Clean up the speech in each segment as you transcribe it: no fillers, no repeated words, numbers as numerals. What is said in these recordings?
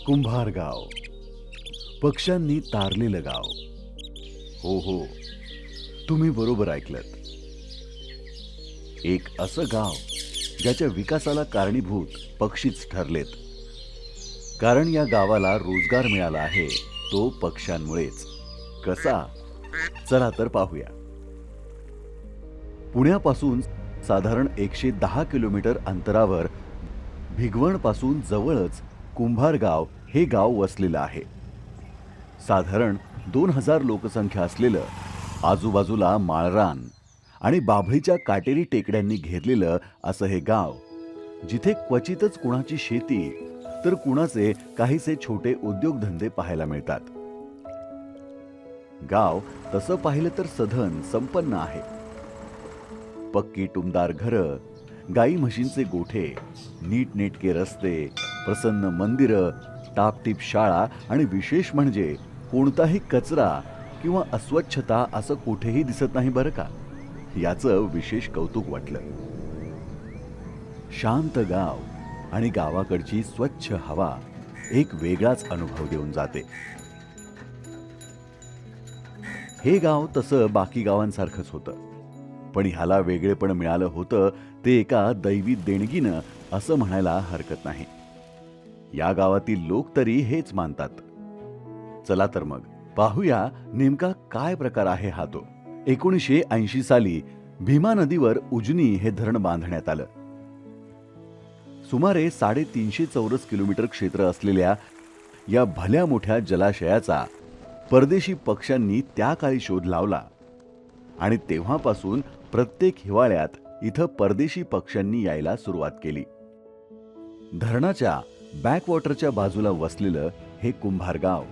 कुंभार गाव, पक्ष्यांनी तारलेलं गाव. हो हो, तुम्ही बरोबर ऐकलत. एक असं गाव ज्याच्या विकासाला कारणीभूत पक्षीच ठरलेत. कारण या गावाला रोजगार मिळाला आहे तो पक्ष्यांमुळेच. कसा? चला तर पाहूया. पुण्यापासून साधारण 110 किलोमीटर अंतरावर भिगवण पासून जवळच कुंभार गाव हे गाव वसलेलं आहे. साधारण 2000 लोकसंख्या असलेलं, आजूबाजूला माळरान आणि बाभळीच्या काटेरी टेकड्यांनी घेरलेलं असं हे गाव, जिथे क्वचितच कुणाची शेती तर कुणाचे काहीसे छोटे उद्योगधंदे पाहायला मिळतात. गाव तसं पाहिलं तर सधन संपन्न आहे. पक्की टुमदार घरं, गाई म्हशींचे गोठे, नीटनेटके रस्ते, प्रसन्न मंदिरं, टापटीप शाळा आणि विशेष म्हणजे कोणताही कचरा किंवा अस्वच्छता असं कुठेही दिसत नाही बरं का. याचं विशेष कौतुक वाटलं. शांत गाव आणि गावाकडची स्वच्छ हवा एक वेगळाच अनुभव देऊन जाते. हे गाव तसं बाकी गावांसारखंच होतं, पण ह्याला वेगळेपण मिळालं होतं ते एका दैवी देणगीनं असं म्हणायला हरकत नाही. या गावातील लोक तरी हेच मानतात. चला तर मग पाहूया नेमका काय प्रकार आहे हा तो. 1980 साली भीमा नदीवर उजनी हे धरण बांधण्यात आलं. सुमारे 350 चौरस किलोमीटर क्षेत्र असलेल्या या भल्या मोठ्या जलाशयाचा परदेशी पक्ष्यांनी त्या काळी शोध लावला आणि तेव्हापासून प्रत्येक हिवाळ्यात इथं परदेशी पक्ष्यांनी यायला सुरुवात केली. धरणाच्या बॅकवॉटरच्या बाजूला वसलेलं हे कुंभार गाव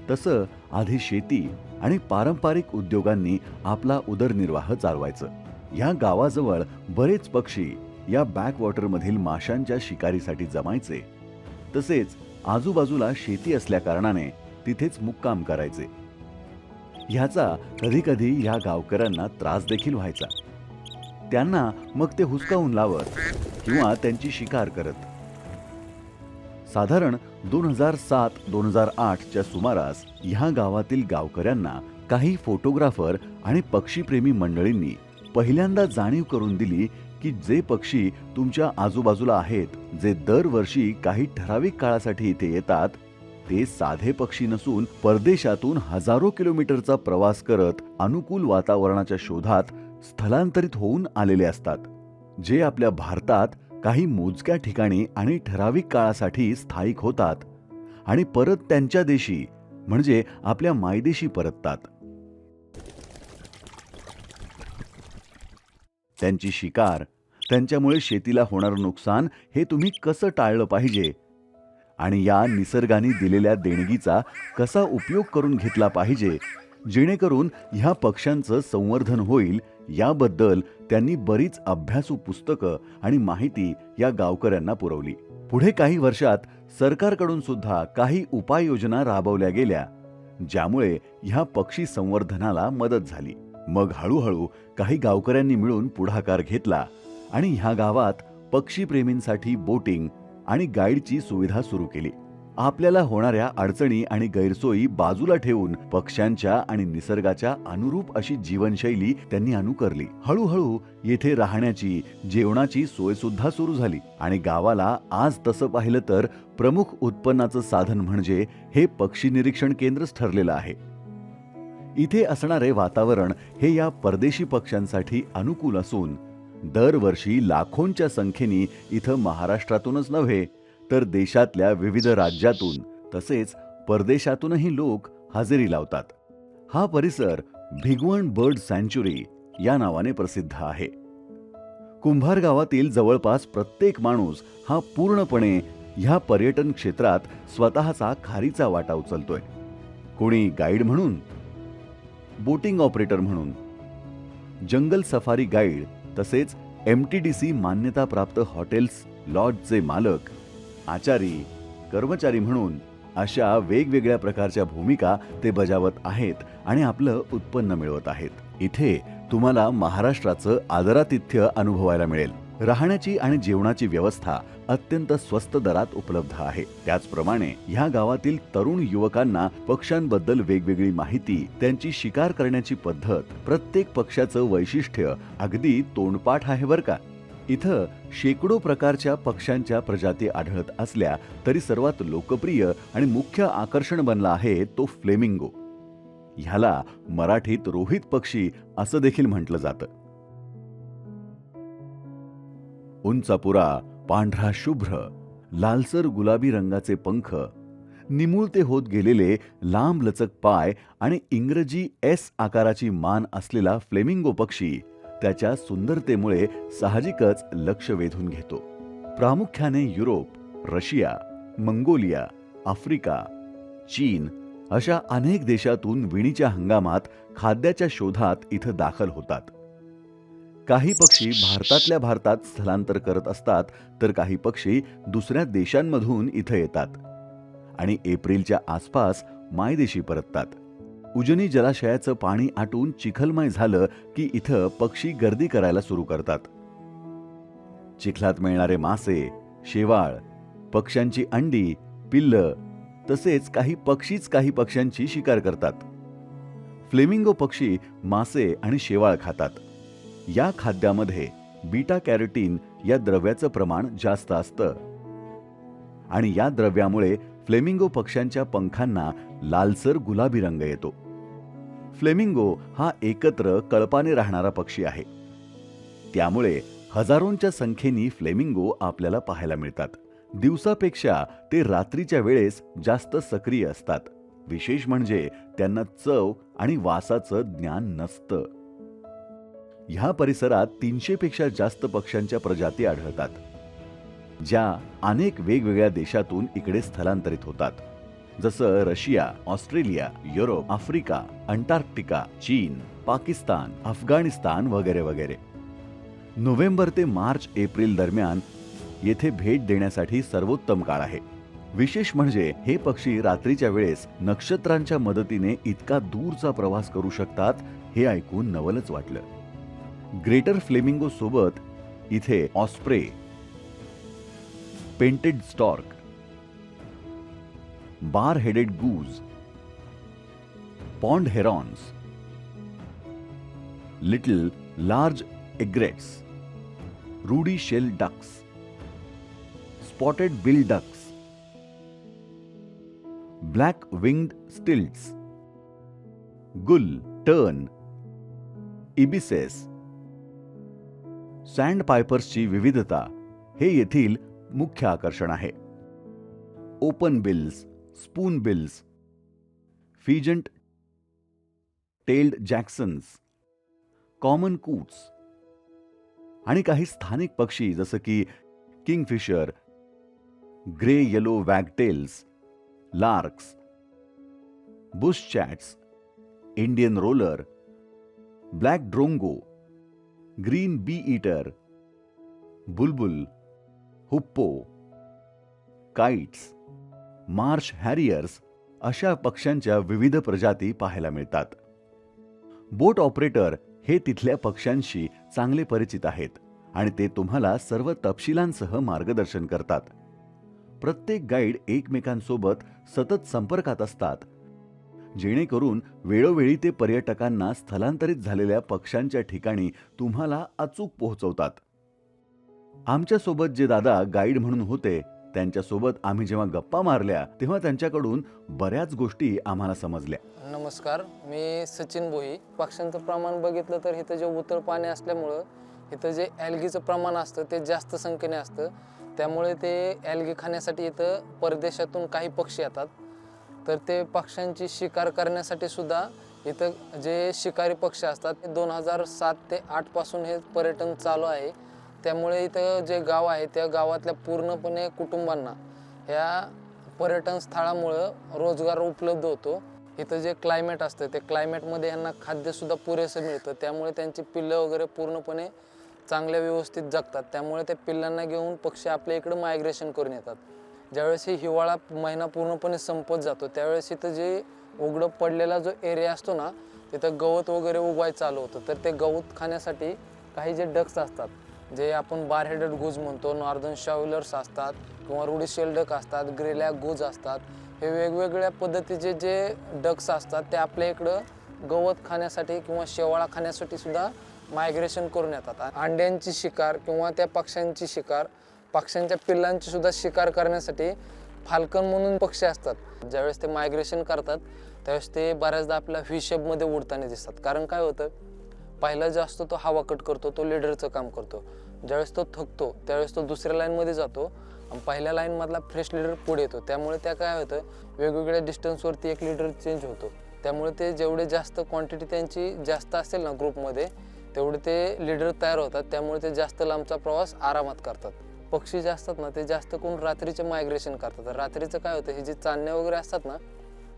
तसं आधी शेती आणि पारंपरिक उद्योगांनी आपला उदरनिर्वाह चालवायचं. या गावाजवळ बरेच पक्षी या बॅकवॉटरमधील माशांच्या शिकारीसाठी जमायचे. तसेच आजूबाजूला शेती असल्या कारणाने तिथेच मुक्काम करायचे. ह्याचा कधी कधी या गावकऱ्यांना त्रास देखील व्हायचा. त्यांना मग ते हुसकावून लावत किंवा त्यांची शिकार करत. साधारण 2007-2008 च्या सुमारास ह्या गावातील गावकऱ्यांना काही फोटोग्राफर आणि पक्षीप्रेमी मंडळींनी पहिल्यांदा जाणीव करून दिली की जे पक्षी तुमच्या आजूबाजूला आहेत, जे दरवर्षी काही ठराविक काळासाठी इथे येतात, ते साधे पक्षी नसून परदेशातून हजारो किलोमीटरचा प्रवास करत अनुकूल वातावरणाच्या शोधात स्थलांतरित होऊन आलेले असतात. जे आपल्या भारतात काही मोजक्या ठिकाणी आणि ठराविक काळासाठी स्थायिक होतात आणि परत त्यांच्या देशी म्हणजे आपल्या मायदेशी परततात. त्यांची शिकार, त्यांच्यामुळे शेतीला होणारं नुकसान हे तुम्ही कसं टाळलं पाहिजे आणि या निसर्गाने दिलेल्या देणगीचा कसा उपयोग करून घेतला पाहिजे जेणेकरून ह्या पक्ष्यांचं संवर्धन होईल, याबद्दल त्यांनी बरीच अभ्यासू पुस्तकं आणि माहिती या गावकऱ्यांना पुरवली. पुढे काही वर्षात सरकारकडून सुद्धा काही उपाययोजना राबवल्या गेल्या, ज्यामुळे ह्या पक्षी संवर्धनाला मदत झाली. मग हळूहळू काही गावकऱ्यांनी मिळून पुढाकार घेतला आणि ह्या गावात पक्षीप्रेमींसाठी बोटिंग आणि गाईडची सुविधा सुरू केली. आपल्याला होणाऱ्या अडचणी आणि गैरसोयी बाजूला ठेवून पक्ष्यांच्या आणि निसर्गाच्या अनुरूप अशी जीवनशैली त्यांनी अनुकरली. हळूहळू येथे राहण्याची, जेवणाची सोय सुद्धा सुरू झाली आणि गावाला आज तसं पाहिलं तर प्रमुख उत्पन्नाचं साधन म्हणजे हे पक्षी निरीक्षण केंद्रच ठरलेलं आहे. इथे असणारे वातावरण हे या परदेशी पक्ष्यांसाठी अनुकूल असून दरवर्षी लाखोंच्या संख्येने इथं महाराष्ट्रातूनच नव्हे तर देशातल्या विविध राज्यातून तसेच परदेशातूनही लोक हजेरी लावतात. हा परिसर भिगवण बर्ड सँच्युरी या नावाने प्रसिद्ध आहे. कुंभार गावातील जवळपास प्रत्येक माणूस हा पूर्णपणे ह्या पर्यटन क्षेत्रात स्वतःचा खारीचा वाटा उचलतोय. कोणी गाईड म्हणून, बोटिंग ऑपरेटर म्हणून, जंगल सफारी गाईड, तसेच MTDC मान्यताप्राप्त हॉटेल्स लॉजचे मालक, आचारी, कर्मचारी म्हणून अशा वेगवेगळ्या प्रकारच्या भूमिका ते बजावत आहेत आणि आपलं उत्पन्न मिळवत आहेत. इथे तुम्हाला महाराष्ट्राचं आदरातिथ्य अनुभवायला मिळेल. राहण्याची आणि जेवणाची व्यवस्था अत्यंत स्वस्त दरात उपलब्ध आहे. त्याचप्रमाणे ह्या गावातील तरुण युवकांना पक्ष्यांबद्दल वेगवेगळी माहिती, त्यांची शिकार करण्याची पद्धत, प्रत्येक पक्ष्याचं वैशिष्ट्य अगदी तोंडपाठ आहे बरं का. इथं शेकडो प्रकारच्या पक्ष्यांच्या प्रजाती आढळत असल्या तरी सर्वात लोकप्रिय आणि मुख्य आकर्षण बनला आहे तो फ्लेमिंगो. ह्याला मराठीत रोहित पक्षी असं देखील म्हटलं जातं. उंचापुरा, पांढरा शुभ्र, लालसर गुलाबी रंगाचे पंख, निमुळते होत गेलेले लांब लचक पाय आणि इंग्रजी एस आकाराची मान असलेला फ्लेमिंगो पक्षी त्याच्या सुंदरतेमुळे साहजिकच लक्ष वेधून घेतो. प्रामुख्याने युरोप, रशिया, मंगोलिया, आफ्रिका, चीन अशा अनेक देशातून विणीच्या हंगामात खाद्याच्या शोधात इथं दाखल होतात. काही पक्षी भारतातल्या भारतात स्थलांतर करत असतात, तर काही पक्षी दुसऱ्या देशांमधून इथं येतात आणि एप्रिलच्या आसपास मायदेशी परततात. उजनी जलाशयाचं पाणी आटून चिखलमय झालं की इथं पक्षी गर्दी करायला सुरू करतात. चिखलात मिळणारे मासे, शेवाळ, पक्ष्यांची अंडी, पिल्लं तसेच काही पक्ष्यांची शिकार करतात. फ्लेमिंगो पक्षी मासे आणि शेवाळ खातात. या खाद्यामध्ये बीटा कॅरोटीन या द्रव्याचं प्रमाण जास्त असतं आणि या द्रव्यामुळे फ्लेमिंगो पक्ष्यांच्या पंखांना लालसर गुलाबी रंग येतो. फ्लेमिंगो हा एकत्र कळपाने राहणारा पक्षी आहे. त्यामुळे हजारोंच्या संख्येने फ्लेमिंगो आपल्याला पाहायला मिळतात. दिवसापेक्षा ते रात्रीच्या वेळेस जास्त सक्रिय असतात. विशेष म्हणजे त्यांना चव आणि वासाचं ज्ञान नसतं. ह्या परिसरात 300 पेक्षा जास्त पक्ष्यांच्या प्रजाती आढळतात, ज्या अनेक वेगवेगळ्या देशातून इकडे स्थलांतरित होतात, जसं Russia, Australia, Europe, Africa, Antarctica, चीन, पाकिस्तान, अफगाणिस्तान वगैरे वगैरे. नोव्हेंबर ते मार्च एप्रिल दरम्यान येथे भेट देण्यासाठी सर्वोत्तम काळ आहे. विशेष म्हणजे हे पक्षी रात्रीच्या वेळेस नक्षत्रांच्या मदतीने इतका दूरचा प्रवास करू शकतात, हे ऐकून नवलच वाटलं. ग्रेटर फ्लेमिंगो सोबत इथे osprey, painted stork, bar headed goose, pond herons, little large egrets, ruddy shelducks, spotted bill ducks, black winged stilts, gull, tern, ibises, sand पायपर्सची विविधता हे येथील मुख्य आकर्षण आहे. Open bills, spoon bills, pheasant tailed jacanas, common coots आणि काही स्थानिक पक्षी जसं की kingfisher, grey yellow wagtails, larks, bush chats, Indian roller, black drongo, green bee eater, bulbul, hoopoe, kites, marsh harriers अशा पक्ष्यांच्या विविध प्रजाती पाहायला मिळतात. बोट ऑपरेटर हे तिथल्या पक्ष्यांशी चांगले परिचित आहेत आणि ते तुम्हाला सर्व तपशिलांसह मार्गदर्शन करतात. प्रत्येक गाईड एकमेकांसोबत सतत संपर्कात असतात, जेणेकरून वेळोवेळी ते पर्यटकांना स्थलांतरित झालेल्या पक्ष्यांच्या ठिकाणी तुम्हाला अचूक पोहोचवतात. आमच्यासोबत जे दादा गाईड म्हणून होते, त्यांच्यासोबत आम्ही जेव्हा गप्पा मारल्या तेव्हा त्यांच्याकडून बऱ्याच गोष्टी आम्हाला समजल्या. नमस्कार, मी सचिन भोई. पक्ष्यांचं प्रमाण बघितलं तर इथं जे उथळ पाणी असल्यामुळं इथं जे ॲल्गीचं प्रमाण असतं ते जास्त संख्येने असतं. त्यामुळे ते ॲल्गी खाण्यासाठी इथं परदेशातून काही पक्षी येतात. तर ते पक्ष्यांची शिकार करण्यासाठी सुद्धा इथं जे शिकारी पक्षी असतात ते 2007 ते 8 पासून हे पर्यटन चालू आहे. त्यामुळे इथं जे गाव आहे त्या गावातल्या पूर्णपणे कुटुंबांना ह्या पर्यटन स्थळामुळं रोजगार उपलब्ध होतो. इथं जे क्लायमेट असतं ते क्लायमेटमध्ये यांना खाद्यसुद्धा पुरेसं मिळतं. त्यामुळे त्यांची पिल्लं वगैरे पूर्णपणे चांगल्या व्यवस्थित जगतात. त्यामुळे त्या पिल्लांना घेऊन पक्षी आपल्या इकडं मायग्रेशन करून येतात. ज्यावेळेस ही हिवाळा महिना पूर्णपणे संपत जातो त्यावेळेस इथं जे उघडं पडलेला जो एरिया असतो ना, तिथं गवत वगैरे उगवायला चालू होतं. तर ते गवत खाण्यासाठी काही जे डक्स असतात जे आपण बार हेडेड गुज म्हणतो, नॉर्दर्न शाव्हलर्स असतात किंवा रुडिशियल डक असतात, ग्रेलॅक गुज असतात. हे वेगवेगळ्या पद्धतीचे जे डक्स असतात ते आपल्या इकडं गवत खाण्यासाठी किंवा शेवाळा खाण्यासाठी सुद्धा मायग्रेशन करून येतात. अंड्यांची शिकार किंवा त्या पक्ष्यांची शिकार, पक्ष्यांच्या पिल्लांची सुद्धा शिकार करण्यासाठी फाल्कन म्हणून पक्षी असतात. ज्यावेळेस ते मायग्रेशन करतात त्यावेळेस ते बऱ्याचदा आपल्या व्ही शेपमध्ये उडताना दिसतात. कारण काय होतं, पहिला जो असतो तो हवा कट करतो, तो लीडरचं काम करतो. ज्यावेळेस तो थकतो त्यावेळेस तो दुसऱ्या लाईनमध्ये जातो आणि पहिल्या लाईनमधला फ्रेश लीडर पुढे येतो. त्यामुळे त्या काय होतं, वेगवेगळ्या डिस्टन्सवरती एक लीडर चेंज होतो. त्यामुळे ते जेवढे जास्त क्वांटिटी त्यांची जास्त असेल ना ग्रुपमध्ये, तेवढे ते लीडर तयार होतात. त्यामुळे ते जास्त लांबचा प्रवास आरामात करतात. पक्षी जे असतात ना ते जास्त करून रात्रीचे मायग्रेशन करतात. रात्रीचं काय होतं, हे जे चांदण्या वगैरे असतात ना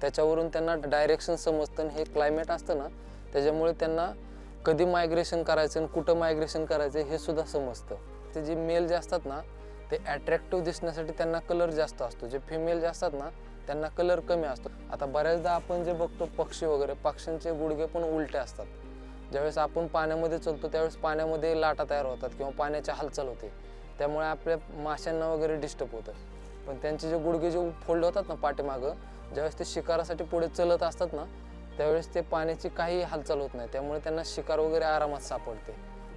त्याच्यावरून त्यांना डायरेक्शन समजतं. हे क्लायमेट असतं ना त्याच्यामुळे त्यांना कधी मायग्रेशन करायचं आणि कुठं मायग्रेशन करायचं हे सुद्धा समजतं. ते जे मेल जे असतात ना ते अट्रॅक्टिव्ह दिसण्यासाठी त्यांना कलर जास्त असतो. जे फिमेल जे असतात ना त्यांना कलर कमी असतो. आता बऱ्याचदा आपण जे बघतो पक्षी वगैरे, पक्ष्यांचे गुडघे पण उलटे असतात. ज्यावेळेस आपण पाण्यामध्ये चलतो त्यावेळेस पाण्यामध्ये लाटा तयार होतात किंवा पाण्याची हालचाल होते. त्यामुळे आपल्या माशांना वगैरे डिस्टर्ब होतं. पण त्यांचे जे गुडघे जे फोल्ड होतात ना पाठीमागं, ज्यावेळेस ते शिकारासाठी पुढे चलत असतात ना त्यावेळेस ते पाण्याची काही हालचाल होत नाही. त्यामुळे त्यांना शिकार वगैरे आरामात सापडते.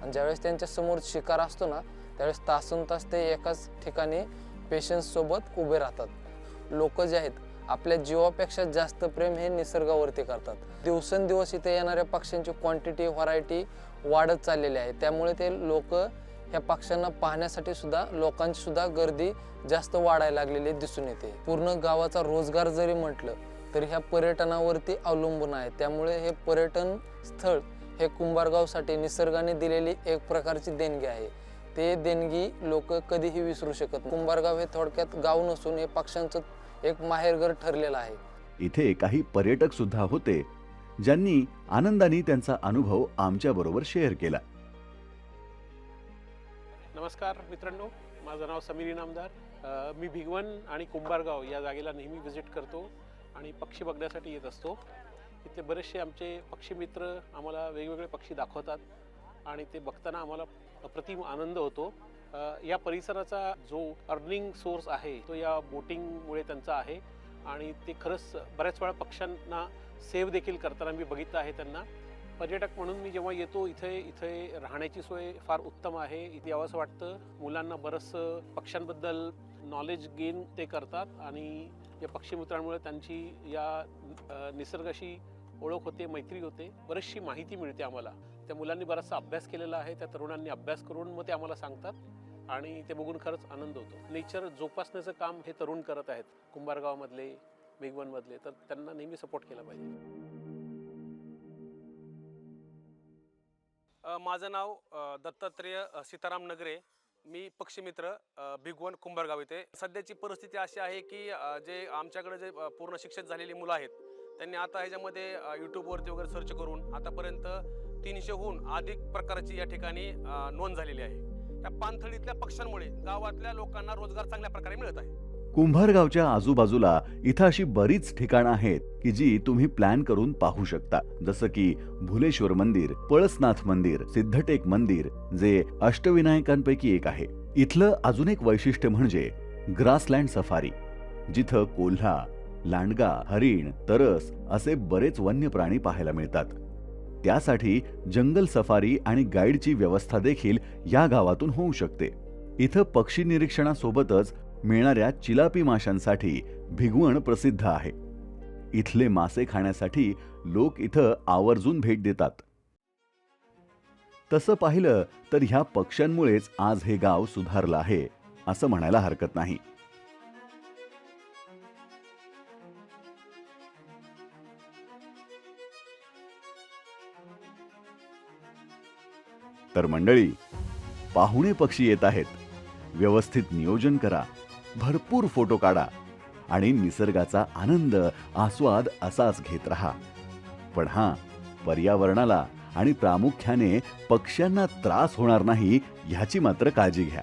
आणि ज्यावेळेस त्यांच्या समोर शिकार असतो ना त्यावेळेस तासनतास ते एकाच ठिकाणी पेशन्ससोबत उभे राहतात. लोक जे आहेत आपल्या जीवापेक्षा जास्त प्रेम हे निसर्गावरती करतात. दिवसेंदिवस इथे येणाऱ्या पक्ष्यांची क्वांटिटी, व्हरायटी वाढत चाललेली आहे. त्यामुळे ते लोक ह्या पक्ष्यांना पाहण्यासाठी सुद्धा लोकांची सुद्धा गर्दी जास्त वाढायला लागलेली दिसून येते. पूर्ण गावाचा रोजगार जरी म्हटलं तरी ह्या पर्यटनावरती अवलंबून आहे. त्यामुळे हे पर्यटन स्थळ हे कुंभारगावसाठी निसर्गाने दिलेली एक प्रकारची देणगी आहे. ते देणगी लोक कधीही विसरू शकत नाही. कुंभारगाव हे थोडक्यात गाव नसून हे पक्ष्यांचं एक माहेरघर ठरलेलं आहे. इथे काही पर्यटक सुद्धा होते ज्यांनी आनंदाने त्यांचा अनुभव आमच्या बरोबर शेअर केला. नमस्कार मित्रांनो, माझं नाव समीर इनामदार. मी भिगवण आणि कुंभारगाव या जागेला नेहमी व्हिजिट करतो आणि पक्षी बघण्यासाठी येत असतो. इथे बरेचसे आमचे पक्षी मित्र आम्हाला वेगवेगळे पक्षी दाखवतात आणि ते बघताना आम्हाला अप्रतिम आनंद होतो. या परिसराचा जो अर्निंग सोर्स आहे तो या बोटिंगमुळे त्यांचा आहे आणि ते खरंच बऱ्याच वेळा पक्ष्यांना सेव्ह देखील करताना मी बघितलं आहे त्यांना. पर्यटक म्हणून मी जेव्हा येतो इथे राहण्याची सोय फार उत्तम आहे. इथे यावंसं वाटतं. मुलांना बरंचसं पक्ष्यांबद्दल नॉलेज गेन ते करतात आणि या पक्षी मित्रांमुळे त्यांची या निसर्गाशी ओळख होते, मैत्री होते, बरीचशी माहिती मिळते आम्हाला. त्या मुलांनी बराचसा अभ्यास केलेला आहे, त्या तरुणांनी अभ्यास करून मग ते आम्हाला सांगतात आणि ते बघून खरंच आनंद होतो. नेचर जोपासण्याचं काम हे तरुण करत आहेत कुंभारगावमधले, भिगवणमधले, तर त्यांना नेहमी सपोर्ट केला पाहिजे. माझं नाव दत्तात्रेय सीताराम नगरे. मी पक्षीमित्र भिगवण कुंभारगाव येथे. सध्याची परिस्थिती अशी आहे की जे आमच्याकडे जे पूर्ण शिक्षित झालेली मुलं आहेत त्यांनी आता ह्याच्यामध्ये यूट्यूबवरती वगैरे सर्च करून आतापर्यंत 300हून अधिक प्रकारची या ठिकाणी नोंद झालेली आहे. या पाणथळीतल्या पक्ष्यांमुळे गावातल्या लोकांना रोजगार चांगल्या प्रकारे मिळत आहे. कुंभारगावच्या आजूबाजूला इथं अशी बरीच ठिकाणं आहेत की जी तुम्ही प्लॅन करून पाहू शकता. जसं की भुलेश्वर मंदिर, पळसनाथ मंदिर, सिद्धटेक मंदिर जे अष्टविनायकांपैकी एक आहे. इथलं अजून एक वैशिष्ट्य म्हणजे ग्रासलँड सफारी, जिथं कोल्हा, लांडगा, हरिण, तरस असे बरेच वन्य प्राणी पाहायला मिळतात. त्यासाठी जंगल सफारी आणि गाईडची व्यवस्था देखील या गावातून होऊ शकते. इथं पक्षी निरीक्षणासोबतच मिळणाऱ्या चिलापी माशांसाठी भिगवण प्रसिद्ध आहे. इथले मासे खाण्यासाठी लोक इथं आवर्जून भेट देतात. तसं पाहिलं तर ह्या पक्ष्यांमुळेच आज हे गाव सुधारलं आहे असं म्हणायला हरकत नाही. तर मंडळी, पाहुणे पक्षी येत आहेत. व्यवस्थित नियोजन करा, भरपूर फोटो काढा आणि निसर्गाचा आनंद, आस्वाद असाच घेत राहा. पण हां, पर्यावरणाला आणि प्रामुख्याने पक्ष्यांना त्रास होणार नाही ह्याची मात्र काळजी घ्या.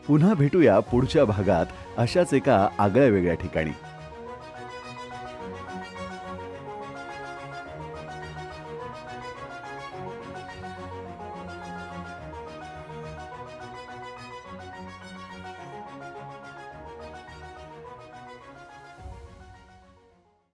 पुन्हा भेटूया पुढच्या भागात अशाच एका आगळ्या वेगळ्या ठिकाणी.